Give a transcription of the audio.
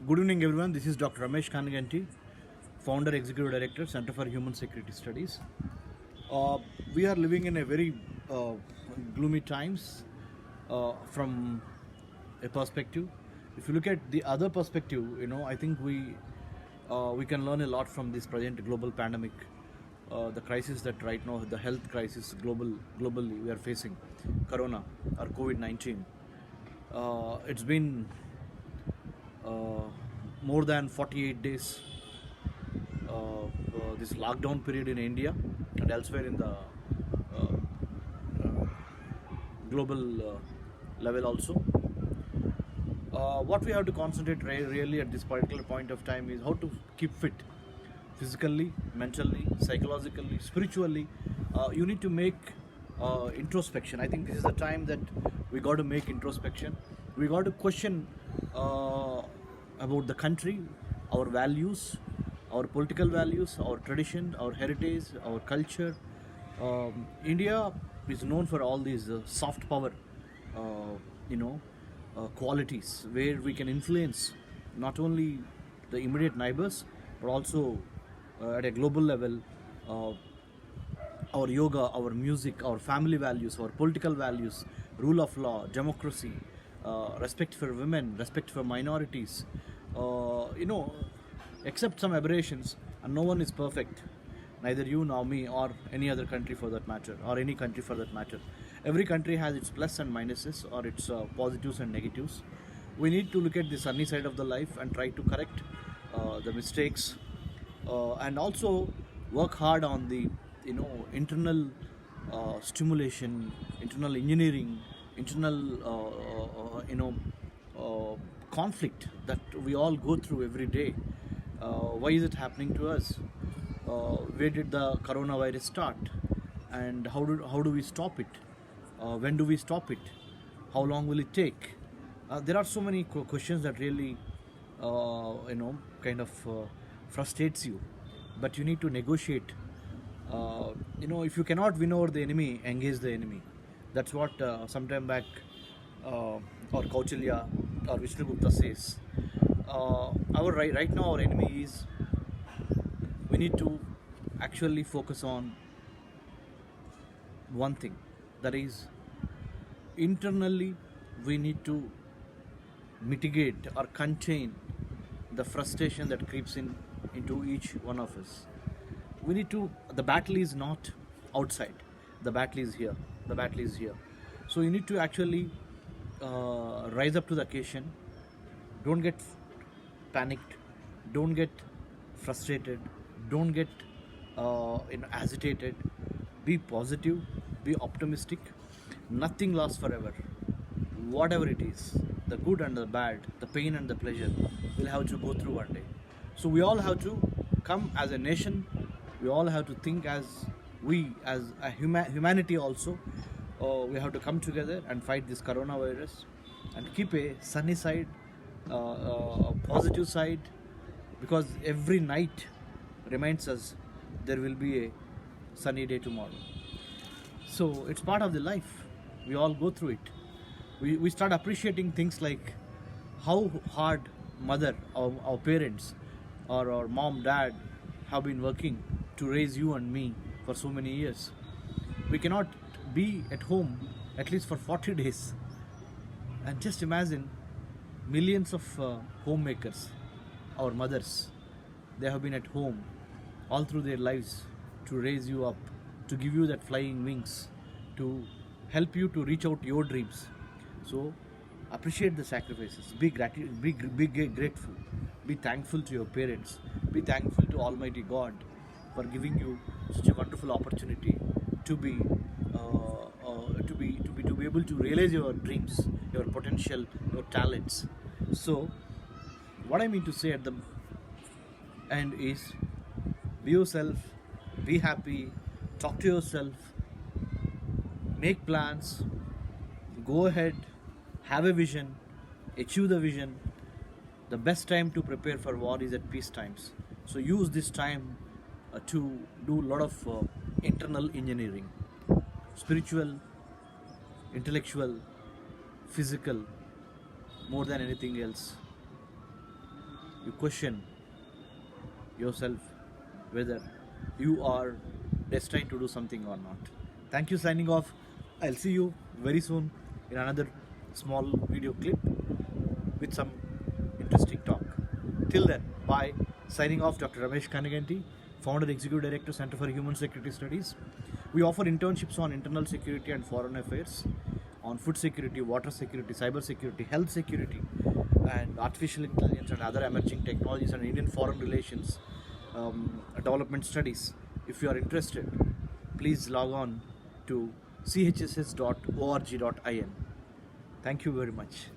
Good evening, everyone. This is Dr. Ramesh Kanaganti, Founder, Executive Director, Center for Human Security Studies. We are living in a very gloomy times from a perspective. If you look at the other perspective, I think we can learn a lot from this present global pandemic, the crisis that right now, the health crisis globally we are facing, Corona or COVID-19. It's been more than 48 days this lockdown period in India and elsewhere in the global level also. What we have to concentrate really at this particular point of time is how to keep fit physically, mentally, psychologically, spiritually. You need to make introspection. I think this is the time that we got to make introspection. We got to question about the country, our values, our political values, our tradition, our heritage, our culture. India is known for all these soft power, qualities where we can influence not only the immediate neighbors but also at a global level. Our yoga, our music, our family values, our political values, rule of law, democracy, respect for women, respect for minorities. Except some aberrations, and no one is perfect. Neither you nor me or any other country for that matter, or any country for that matter. Every country has its plus and minuses, or its positives and negatives. We need to look at the sunny side of the life and try to correct the mistakes, and also work hard on the internal stimulation, internal engineering, internal conflict that we all go through every day. Why is it happening to us? Where did the coronavirus start, and how do we stop it? When do we stop it? How long will it take? There are so many questions that really kind of frustrates you, but you need to negotiate. If you cannot win over the enemy, engage the enemy. That's what sometime back or Kautilya or Vishnugupta says. Our right now our enemy is, we need to actually focus on one thing, that is internally we need to mitigate or contain the frustration that creeps into each one of us. We need to, the battle is not outside, the battle is here, so you need to actually rise up to the occasion. Don't get panicked, don't get frustrated, don't get agitated. Be positive, be optimistic. Nothing lasts forever. Whatever it is, the good and the bad, the pain and the pleasure, we'll have to go through one day. So we all have to come as a nation. We all have to think as a humanity also. We have to come together and fight this coronavirus and keep a sunny side, a positive side, because every night reminds us there will be a sunny day tomorrow. So it's part of the life. We all go through it. We start appreciating things like how hard mother, our parents, or our mom, dad have been working to raise you and me for so many years. We cannot be at home at least for 40 days. And just imagine millions of homemakers, our mothers, they have been at home all through their lives to raise you up, to give you that flying wings, to help you to reach out your dreams. So appreciate the sacrifices, be grateful, be thankful to your parents, be thankful to Almighty God for giving you such a wonderful opportunity to be able to realize your dreams, your potential, your talents. So what I mean to say at the end is, be yourself, be happy, talk to yourself, make plans, go ahead, have a vision, achieve the vision. The best time to prepare for war is at peace times. So use this time to do a lot of internal engineering, spiritual, intellectual, physical, more than anything else. you question yourself whether you are destined to do something or not. Thank you, signing off. I'll see you very soon in another small video clip with some interesting talk. Till then, bye. Signing off, Dr. Ramesh Kanaganti, Founder, Executive Director, Center for Human Security Studies. We offer internships on internal security and foreign affairs, on food security, water security, cyber security, health security, and artificial intelligence and other emerging technologies and Indian foreign relations development studies. If you are interested, please log on to chss.org.in. Thank you very much.